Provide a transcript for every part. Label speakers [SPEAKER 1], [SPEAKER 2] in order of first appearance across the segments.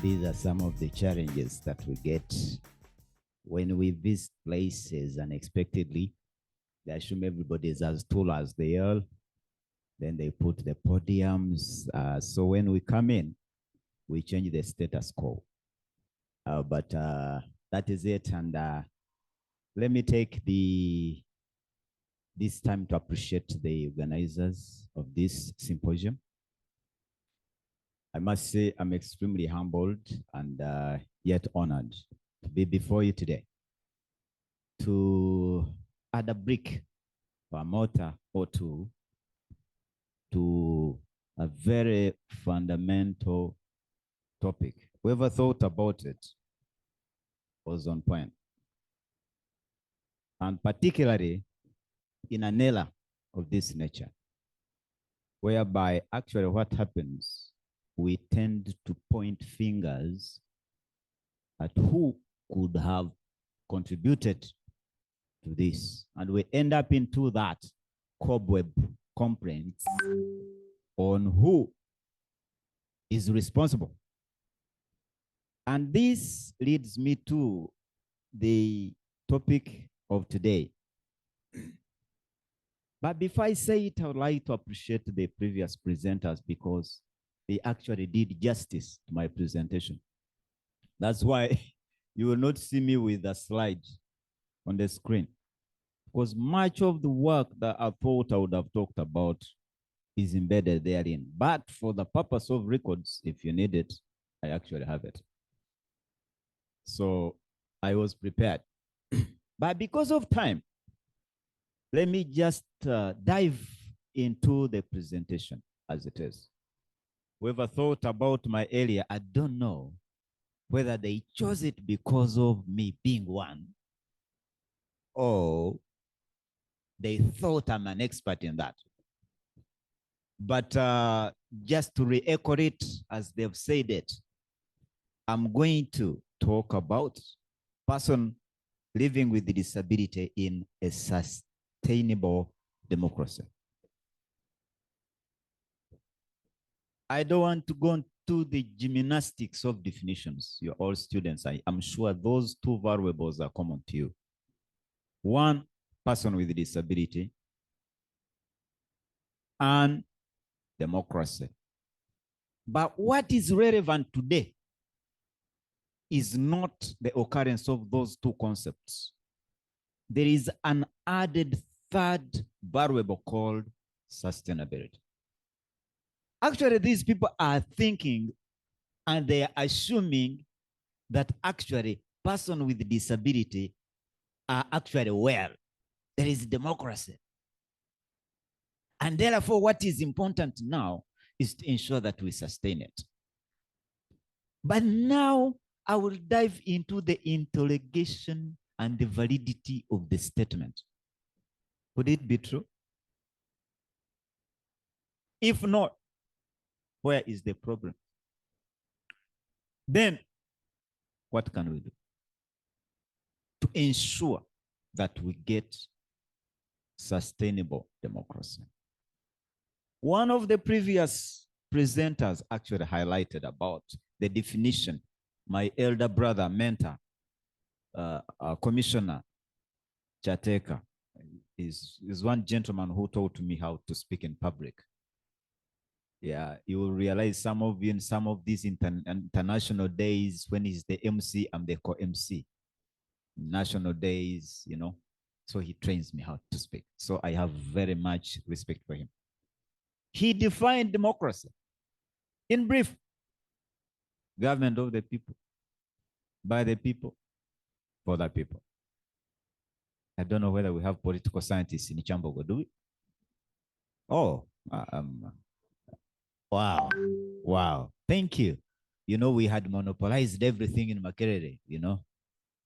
[SPEAKER 1] These are some of the challenges that we get when we visit places unexpectedly. They assume everybody is as tall as they are. Then they put the podiums. So when we come in, we change the status quo. But that is it. And let me take this time to appreciate the organizers of this symposium. I must say I'm extremely humbled and yet honored to be before you today, to add a brick or a mortar or two to a very fundamental topic. Whoever thought about it was on point. And particularly in an era of this nature, whereby actually what happens, we tend to point fingers at who could have contributed to this. And we end up into that cobweb complaints on who is responsible. And this leads me to the topic of today. But before I say it, I would like to appreciate the previous presenters because they actually did justice to my presentation. That's why you will not see me with a slide on the screen, because much of the work that I thought I would have talked about is embedded therein. But for the purpose of records, if you need it, I actually have it. So I was prepared. But because of time, let me just dive into the presentation as it is. Whoever thought about my area, I don't know whether they chose it because of me being one or they thought I'm an expert in that. But just to re-echo it as they've said it, I'm going to talk about person living with disability in a sustainable democracy. I don't want to go into the gymnastics of definitions. You're all students. I'm sure those two variables are common to you. One, person with disability, and democracy. But what is relevant today is not the occurrence of those two concepts. There is an added third variable called sustainability. Actually, these people are thinking and they are assuming that actually persons with disability are actually well. There is democracy. And therefore, what is important now is to ensure that we sustain it. But now I will dive into the interrogation and the validity of the statement. Could it be true? If not, where is the problem? Then, what can we do to ensure that we get sustainable democracy? One of the previous presenters actually highlighted about the definition. My elder brother, mentor, Commissioner Chateka, is one gentleman who taught me how to speak in public. Yeah, you will realize some of you in some of these international days, when he's the MC, I'm the co-MC. National days, you know, so he trains me how to speak. So I have very much respect for him. He defined democracy. In brief, government of the people, by the people, for the people. I don't know whether we have political scientists in Chambogo, do we? Oh, wow, wow, thank you. You know, we had monopolized everything in Makerere, you know,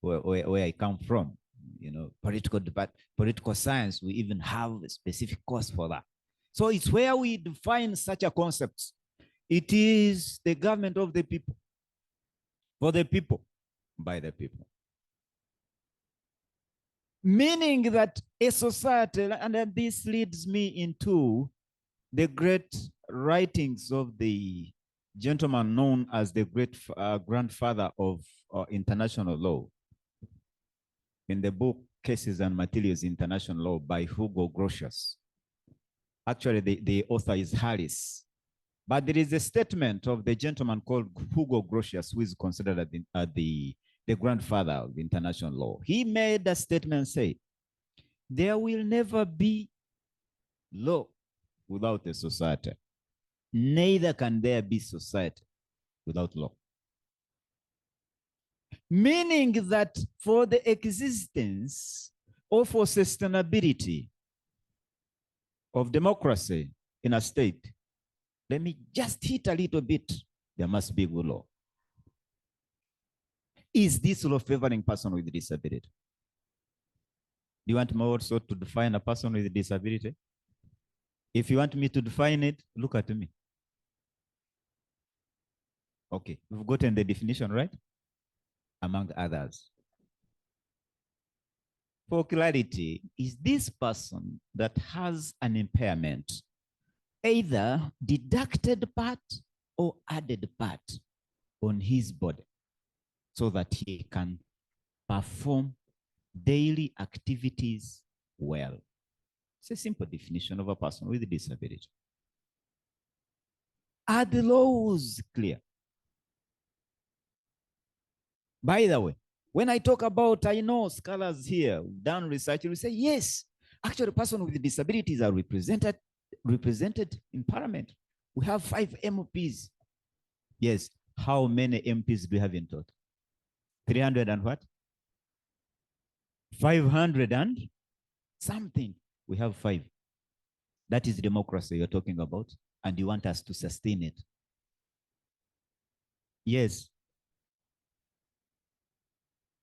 [SPEAKER 1] where I come from, you know, political science, we even have a specific course for that. So it's where we define such a concept. It is the government of the people, for the people, by the people. Meaning that a society, and this leads me into the great writings of the gentleman known as the great grandfather of international law. In the book Cases and Materials International Law by Hugo Grotius. Actually, the author is Harris. But there is a statement of the gentleman called Hugo Grotius, who is considered the grandfather of international law. He made a statement saying, there will never be law without a society. Neither can there be society without law. Meaning that for the existence or for sustainability of democracy in a state, let me just hit a little bit, there must be good law. Is this law favoring person with disability? Do you want me also to define a person with disability? If you want me to define it, look at me. Okay, we've gotten the definition, right? Among others. For clarity, is this person that has an impairment, either deducted part or added part on his body so that he can perform daily activities well. It's a simple definition of a person with a disability. Are the laws clear? By the way, when I talk about, I know scholars here, done research, will say, yes, actually, person with disabilities are represented in Parliament. We have 5 MPs. Yes, how many MPs do we have in total? 300 and what? 500 and something. We have 5. That is democracy you're talking about, and you want us to sustain it. Yes.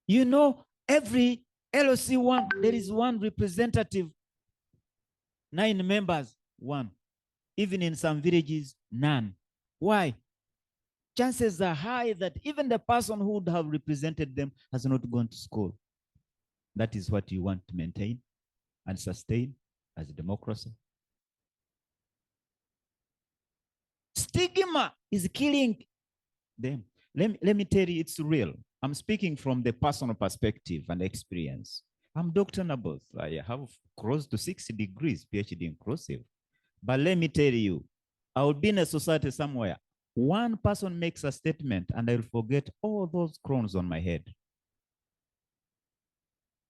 [SPEAKER 1] You know, every LOC1, there is one representative, 9 members, 1. Even in some villages, none. Why? Chances are high that even the person who would have represented them has not gone to school. That is what you want to maintain and sustain as a democracy. Stigma is killing them. Let me tell you, it's real. I'm speaking from the personal perspective and experience. I'm Dr. Naboth. I have close to 60 degrees, PhD inclusive. But let me tell you, I would be in a society somewhere. One person makes a statement and I'll forget all those crowns on my head.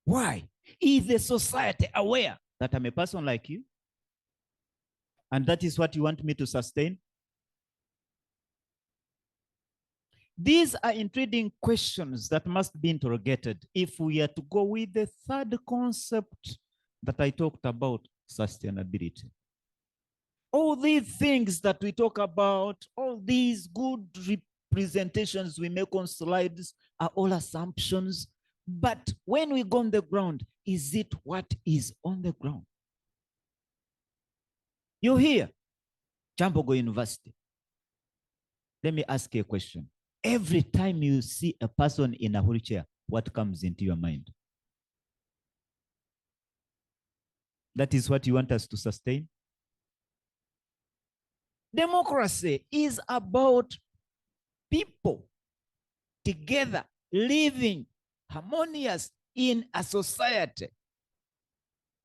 [SPEAKER 1] Why? Is the society aware that I'm a person like you? And that is what you want me to sustain? These are intriguing questions that must be interrogated if we are to go with the third concept that I talked about, sustainability. All these things that we talk about, all these good representations we make on slides are all assumptions. But when we go on the ground, is it what is on the ground? You're here, Chambogo University. Let me ask you a question. Every time you see a person in a wheelchair, what comes into your mind? That is what you want us to sustain? Democracy is about people together living harmonious in a society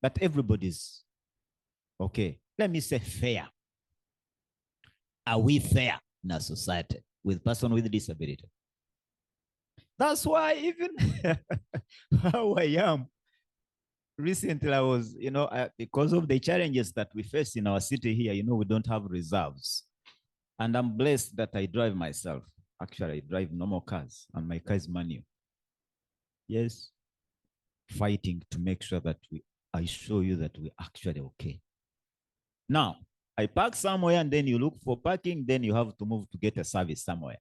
[SPEAKER 1] that everybody's okay. Let me say fair. Are we fair in a society with person with disability? That's why even how I am. Recently, I was, because of the challenges that we face in our city here, we don't have reserves. And I'm blessed that I drive myself. Actually, I drive normal cars, and my car is manual. Yes. Fighting to make sure that I show you that we're actually okay. Now, I park somewhere, and then you look for parking, then you have to move to get a service somewhere.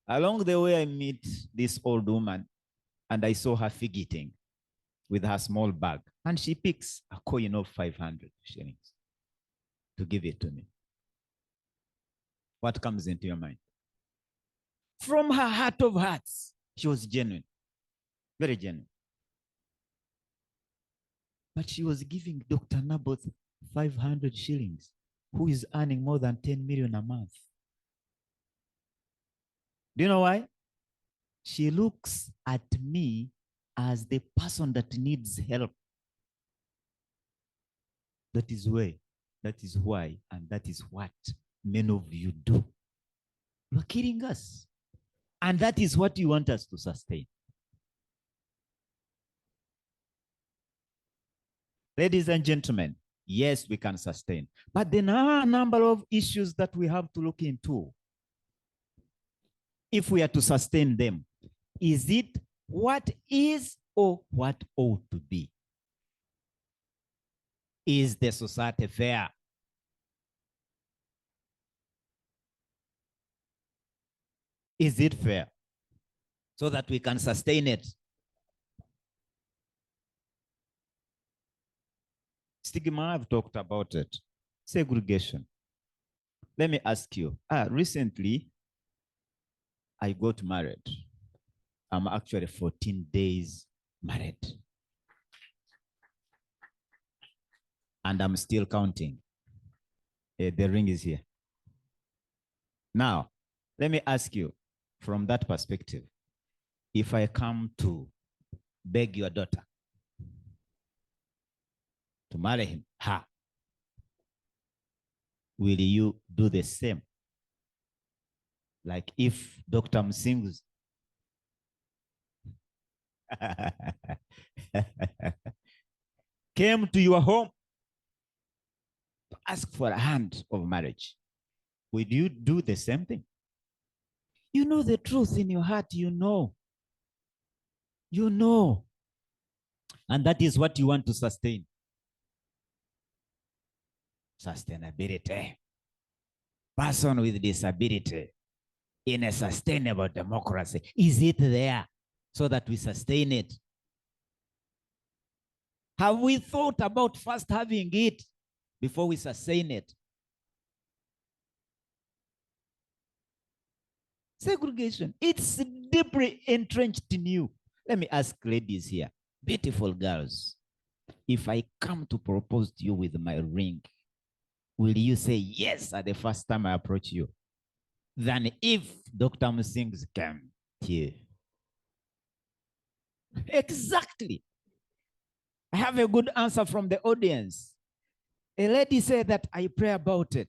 [SPEAKER 1] Along the way, I meet this old woman, and I saw her fidgeting with her small bag, and she picks a coin of 500 shillings to give it to me. What comes into your mind? From her heart of hearts, she was genuine, very genuine. But she was giving Dr. Naboth 500 shillings, who is earning more than 10 million a month. Do you know why? She looks at me as the person that needs help. That is why, and that is what many of you do. You're killing us. And that is what you want us to sustain. Ladies and gentlemen, yes, we can sustain. But there are a number of issues that we have to look into. If we are to sustain them, is it what is or what ought to be? Is the society fair? Is it fair? So that we can sustain it. Stigma, I've talked about it. Segregation. Let me ask you, recently I got married. I'm actually 14 days married. And I'm still counting. The ring is here. Now, let me ask you from that perspective, if I come to beg your daughter to marry him, will you do the same? Like if Dr. Msing's came to your home to ask for a hand of marriage, would you do the same thing? You know the truth in your heart, you know. You know. And that is what you want to sustain. Sustainability. Person with disability in a sustainable democracy. Is it there so that we sustain it? Have we thought about first having it before we sustain it? Segregation, it's deeply entrenched in you. Let me ask ladies here, beautiful girls, if I come to propose to you with my ring, will you say yes at the first time I approach you? Than if Dr. Musings came here. Exactly. I have a good answer from the audience. A lady said that I pray about it.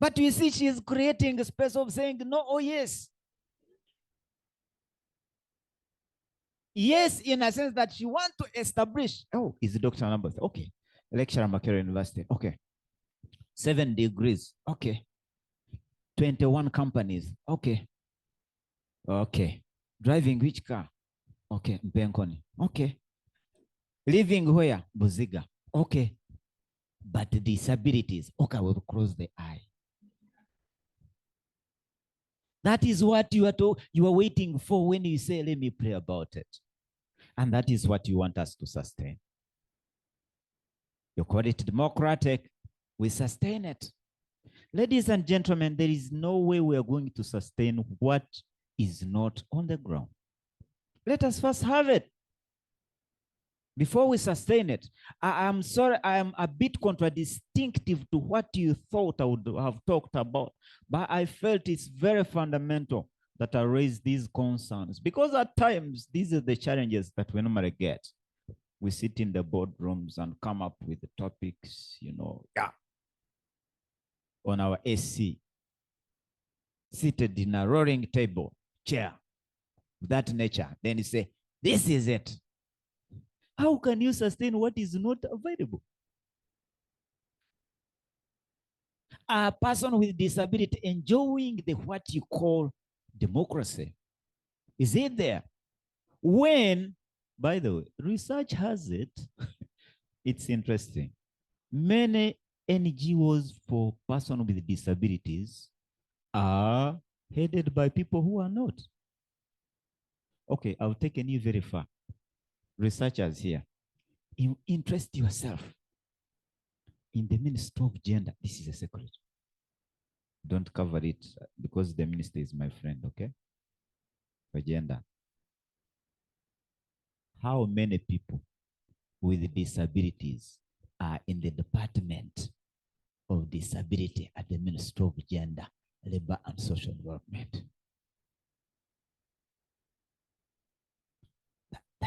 [SPEAKER 1] But you see, she is creating a space of saying no or yes. Yes, in a sense that she wants to establish. Oh, is Dr. Naboth? Okay. Lecturer at Makerere University. Okay. 7 degrees. Okay. 21 companies. Okay. Okay. Driving which car? Okay. Mpenkoni. Okay. Living where? Buziga. Okay. But disabilities. Okay, we'll close the eye. That is what you are waiting for when you say, let me pray about it. And that is what you want us to sustain. You call it democratic, we sustain it. Ladies and gentlemen, there is no way we are going to sustain what is not on the ground. Let us first have it before we sustain it. I'm sorry, I am a bit contradictive to what you thought I would have talked about, but I felt it's very fundamental that I raise these concerns, because at times, these are the challenges that we normally get. We sit in the boardrooms and come up with the topics, on our AC, seated in a rolling table, chair, that nature. Then you say, this is it. How can you sustain what is not available? A person with disability enjoying what you call democracy. Is it there? When, by the way, research has it, it's interesting. Many NGOs for persons with disabilities are headed by people who are not. Okay, I'll take you very far. Researchers here, interest yourself in the Ministry of Gender. This is a secret. Don't cover it because the minister is my friend, okay? For gender. How many people with disabilities are in the Department of Disability at the Ministry of Gender, Labor and Social Development?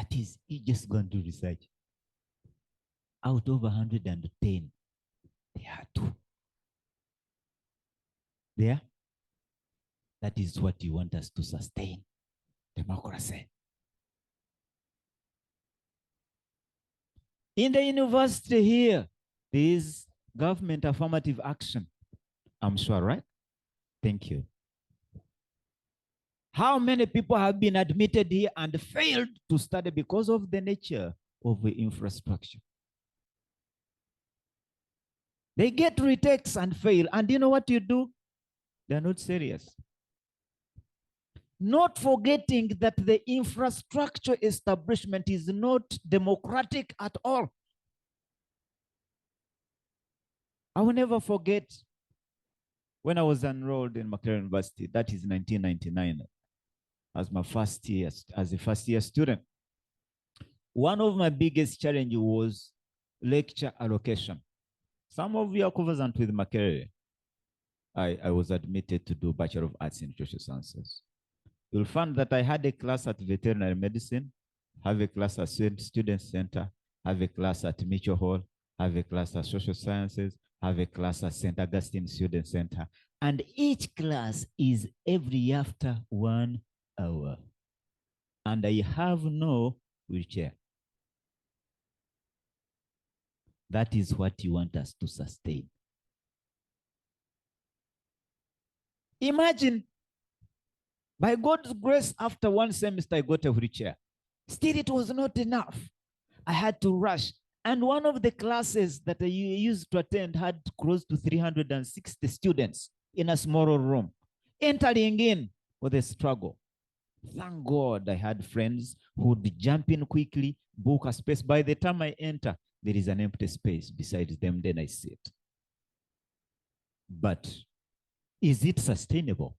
[SPEAKER 1] That is, you just go and do research. Out of 110, there are 2. There? That is what you want us to sustain. Democracy. In the university here, there is government affirmative action. I'm sure, right? Thank you. How many people have been admitted here and failed to study because of the nature of the infrastructure? They get retakes and fail. And you know what you do? They're not serious. Not forgetting that the infrastructure establishment is not democratic at all. I will never forget when I was enrolled in Makerere University, that is 1999, as my first year, as a first-year student. One of my biggest challenges was lecture allocation. Some of you are conversant with Makerere. I was admitted to do Bachelor of Arts in Social Sciences. You'll find that I had a class at veterinary medicine, have a class at student center, have a class at Mitchell Hall, have a class at social sciences, have a class at St. Augustine Student Center. And each class is every after 1 hour. And I have no wheelchair. That is what you want us to sustain. Imagine, by God's grace, after 1 semester, I got a wheelchair. Still, it was not enough. I had to rush. And one of the classes that I used to attend had close to 360 students in a small room. Entering in was a struggle. Thank God I had friends who would jump in quickly, book a space. By the time I enter, there is an empty space beside them, then I sit. But is it sustainable?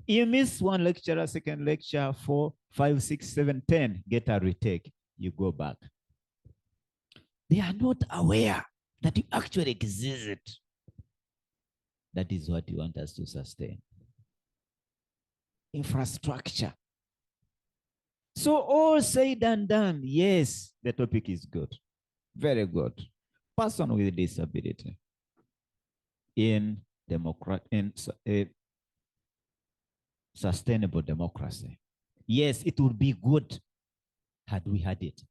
[SPEAKER 1] You miss one lecture, second lecture, 4, 5, 6, 7, 10, get a retake, you go back. They are not aware that you actually exist. That is what you want us to sustain. Infrastructure. So all said and done, yes, the topic is good. Very good. Person with disability in sustainable democracy. Yes, it would be good had we had it.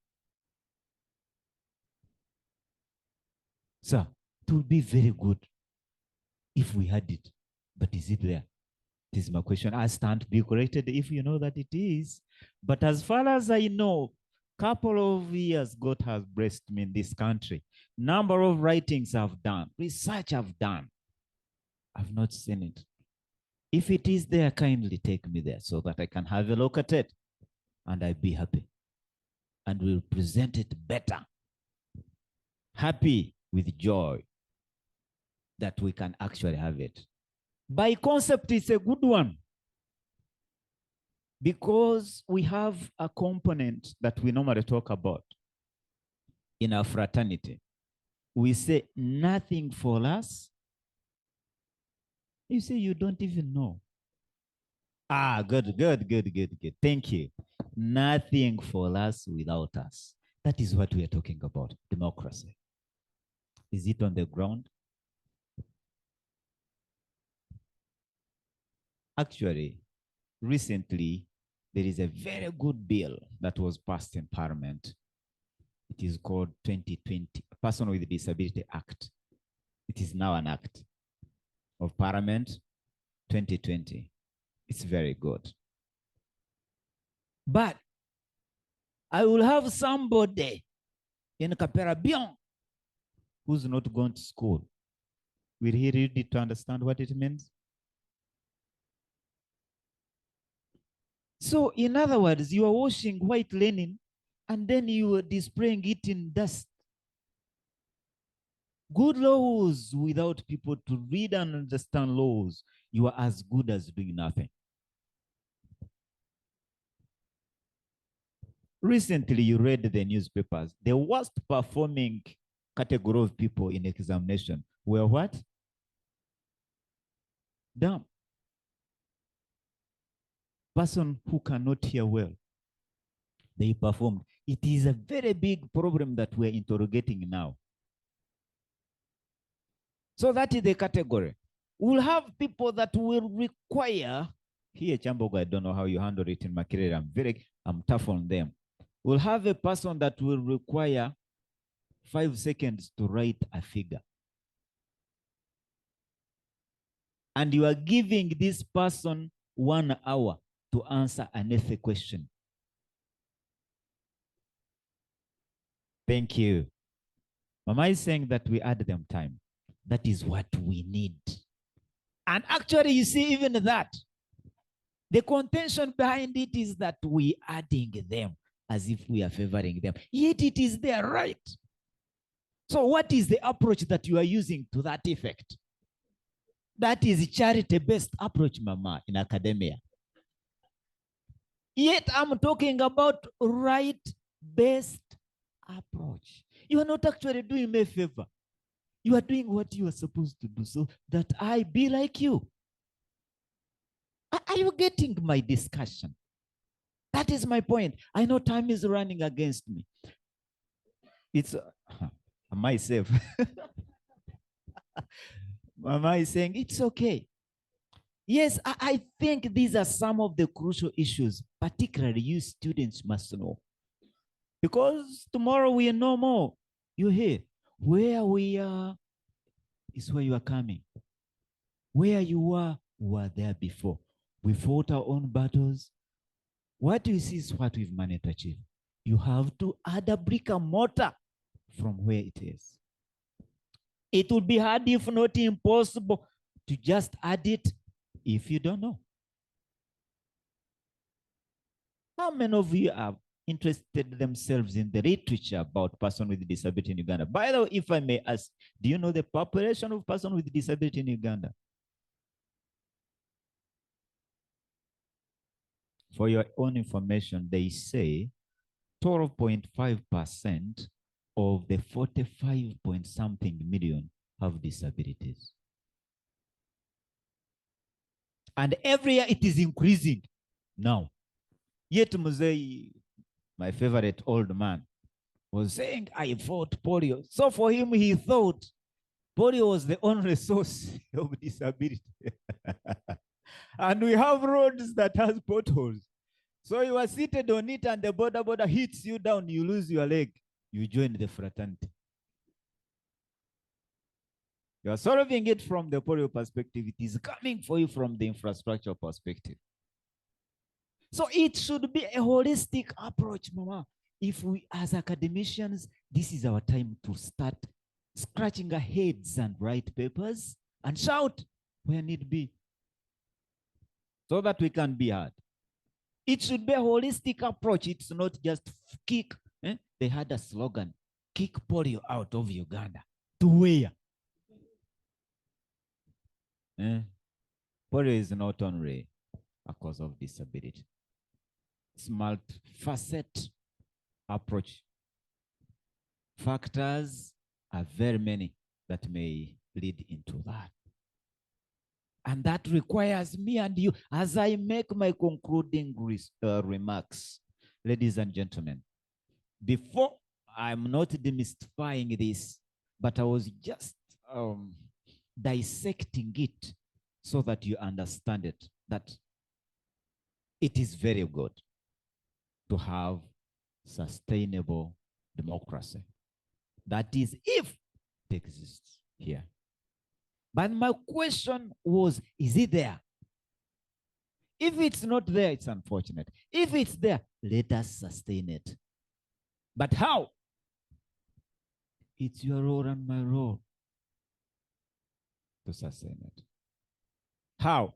[SPEAKER 1] So it would be very good if we had it. But is it there? This is my question. I stand to be corrected if you know that it is. But as far as I know, couple of years God has blessed me in this country. Number of writings I've done, research I've done. I've not seen it. If it is there, kindly take me there so that I can have a look at it and I'll be happy. And we'll present it better. Happy with joy that we can actually have it. By concept, it's a good one because we have a component that we normally talk about in our fraternity. We say nothing for us. You say you don't even know. Ah, good. Thank you. Nothing for us without us. That is what we are talking about, democracy. Is it on the ground? Actually, recently, there is a very good bill that was passed in Parliament. It is called 2020 Person with Disability Act. It is now an act of Parliament 2020. It's very good. But I will have somebody in Kampala who's not going to school. Will he read it to understand what it means? So in other words, you are washing white linen and then you are displaying it in dust. Good laws without people to read and understand laws, you are as good as doing nothing. Recently, you read the newspapers. The worst performing category of people in examination were what? Dumb. person who cannot hear well, they performed. It is a very big problem that we're interrogating now. So that is the category. We'll have people that will require, here, Chambogo, I don't know how you handle it in Makerere. I'm tough on them. We'll have a person that will require 5 seconds to write a figure. And you are giving this person 1 hour to answer an essay question. Thank you. Mama is saying that we add them time. That is what we need. And actually, you see, even that, the contention behind it is that we are adding them as if we are favoring them. Yet it is their right. So what is the approach that you are using to that effect? That is a charity-based approach, Mama, in academia. Yet I'm talking about right-based approach. You are not actually doing me a favor. You are doing what you are supposed to do so that I be like you. Are you getting my discussion? That is my point. I know time is running against me. It's myself. Mama is saying it's okay. Yes, I think these are some of the crucial issues, particularly you students must know. Because tomorrow we know more. You hear where we are is where you are coming. Where you were there before. We fought our own battles. What you see is what we've managed to achieve. You have to add a brick and mortar from where it is. It would be hard, if not impossible, to just add it if you don't know. How many of you are interested themselves in the literature about person with disability in Uganda? By the way, if I may ask, do you know the population of person with disability in Uganda? For your own information, they say 12.5% of the 45 point something million have disabilities. And every year it is increasing now. Yet Muzei, my favorite old man, was saying, I fought polio. So for him, he thought polio was the only source of disability. And we have roads that has potholes. So you are seated on it and the border hits you down, you lose your leg. You join the fraternity. You are solving it from the polio perspective. It is coming for you from the infrastructure perspective. So it should be a holistic approach, Mama. If we, as academicians, this is our time to start scratching our heads and write papers and shout where need be so that we can be heard. It should be a holistic approach. It's not just kick. They had a slogan, kick polio out of Uganda. To where? Polio is not only a cause of disability. It's multifaceted approach. Factors are very many that may lead into that. And that requires me and you, as I make my concluding remarks, ladies and gentlemen, before I'm not demystifying this, but I was just dissecting it so that you understand it, that it is very good to have sustainable democracy. That is, if it exists here. But my question was, is it there? If it's not there, it's unfortunate. If it's there, let us sustain it. But how? It's your role and my role to sustain it. How?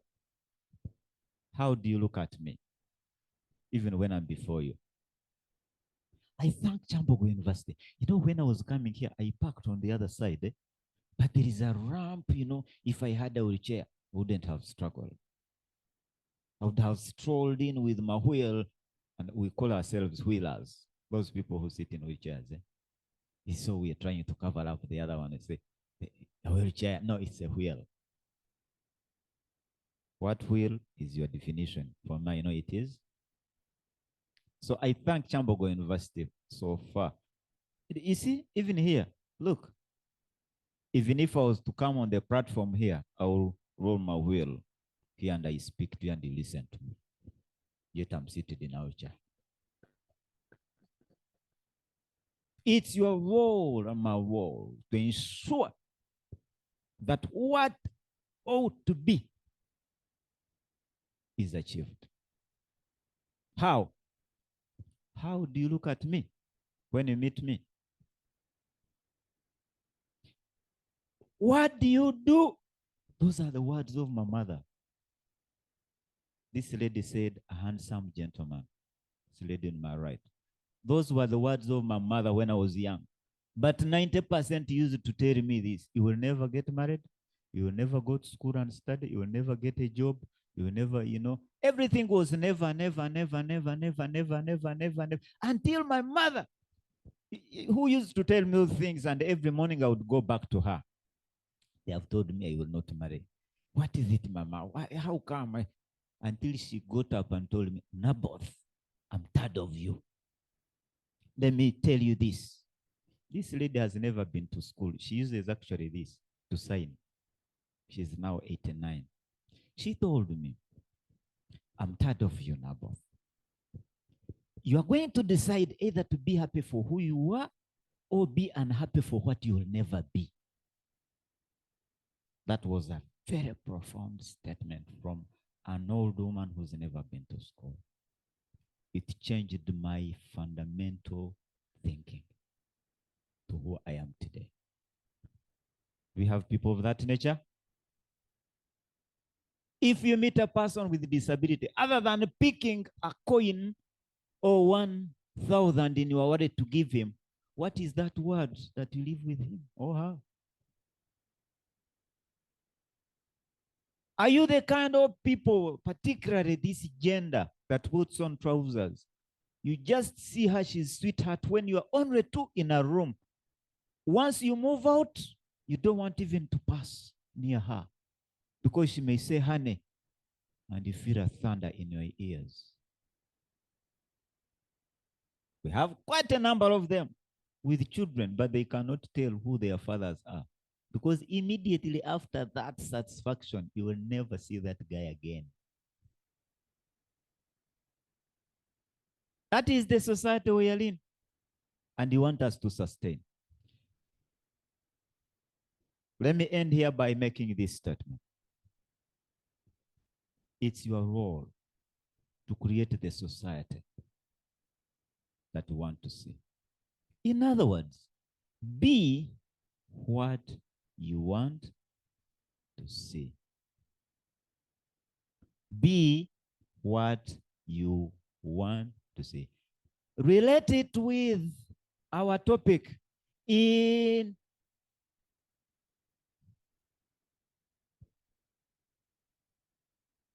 [SPEAKER 1] How do you look at me, even when I'm before you? I thank Chambogo University. You know, when I was coming here, I parked on the other side, but there is a ramp, you know, if I had a wheelchair, I wouldn't have struggled. I would have strolled in with my wheel, and we call ourselves wheelers, those people who sit in wheelchairs. So we are trying to cover up the other one and say, a wheelchair. No, it's a wheel. What will is your definition. For me, you know it is. So I thank Chambogo University so far. You see, even here, look, even if I was to come on the platform here, I will roll my wheel here and I speak to you and you listen to me. Yet I'm seated in our chair. It's your role and my role to ensure that what ought to be is achieved. How? How do you look at me when you meet me? What do you do? Those are the words of my mother. This lady said, a handsome gentleman. This lady on my right. Those were the words of my mother when I was young. But 90% used to tell me this. You will never get married. You will never go to school and study. You will never get a job. You will never, everything was never, never, never, never, never, never, never, never, never. Until my mother, who used to tell me those things, and every morning I would go back to her. They have told me I will not marry. What is it, Mama? Why, how come? Until she got up and told me, Naboth, I'm tired of you. Let me tell you this. This lady has never been to school. She uses actually this to sign. She's now 89. She told me, I'm tired of you, Naboth. You are going to decide either to be happy for who you are or be unhappy for what you will never be. That was a very profound statement from an old woman who's never been to school. It changed my fundamental thinking to who I am today. We have people of that nature. If you meet a person with disability, other than picking a coin or 1,000 in your wallet to give him, what is that word that you live with him or her? Are you the kind of people, particularly this gender, that puts on trousers? You just see her, she's sweetheart when you are only two in a room. Once you move out, you don't want even to pass near her because she may say, honey, and you feel a thunder in your ears. We have quite a number of them with children, but they cannot tell who their fathers are. Because immediately after that satisfaction, you will never see that guy again. That is the society we are in. And you want us to sustain. Let me end here by making this statement. It's your role to create the society that you want to see. In other words, be what you want to see. Be what you want to see. Relate it with our topic in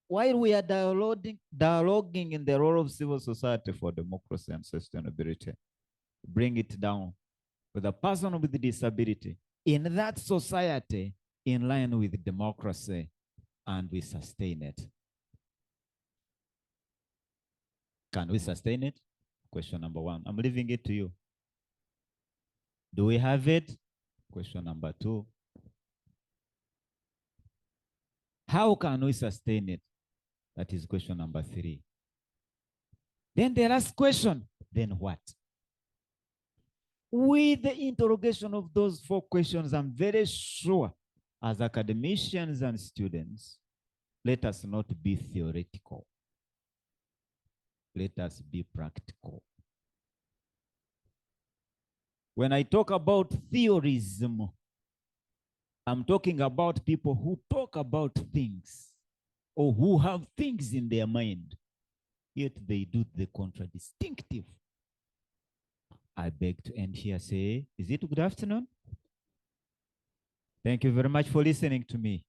[SPEAKER 1] while we are dialoguing in the role of civil society for democracy and sustainability. Bring it down with a person with a disability in that society in line with democracy, and we sustain it. Can we sustain it? Question number one. I'm leaving it to you. Do we have it? Question number two. How can we sustain it? That is question number three. Then the last question, then what? With the interrogation of those four questions, I'm very sure as academicians and students, let us not be theoretical. Let us be practical. When I talk about theorism, I'm talking about people who talk about things or who have things in their mind, yet they do the contradistinctive. I beg to end here. Say, is it good afternoon? Thank you very much for listening to me.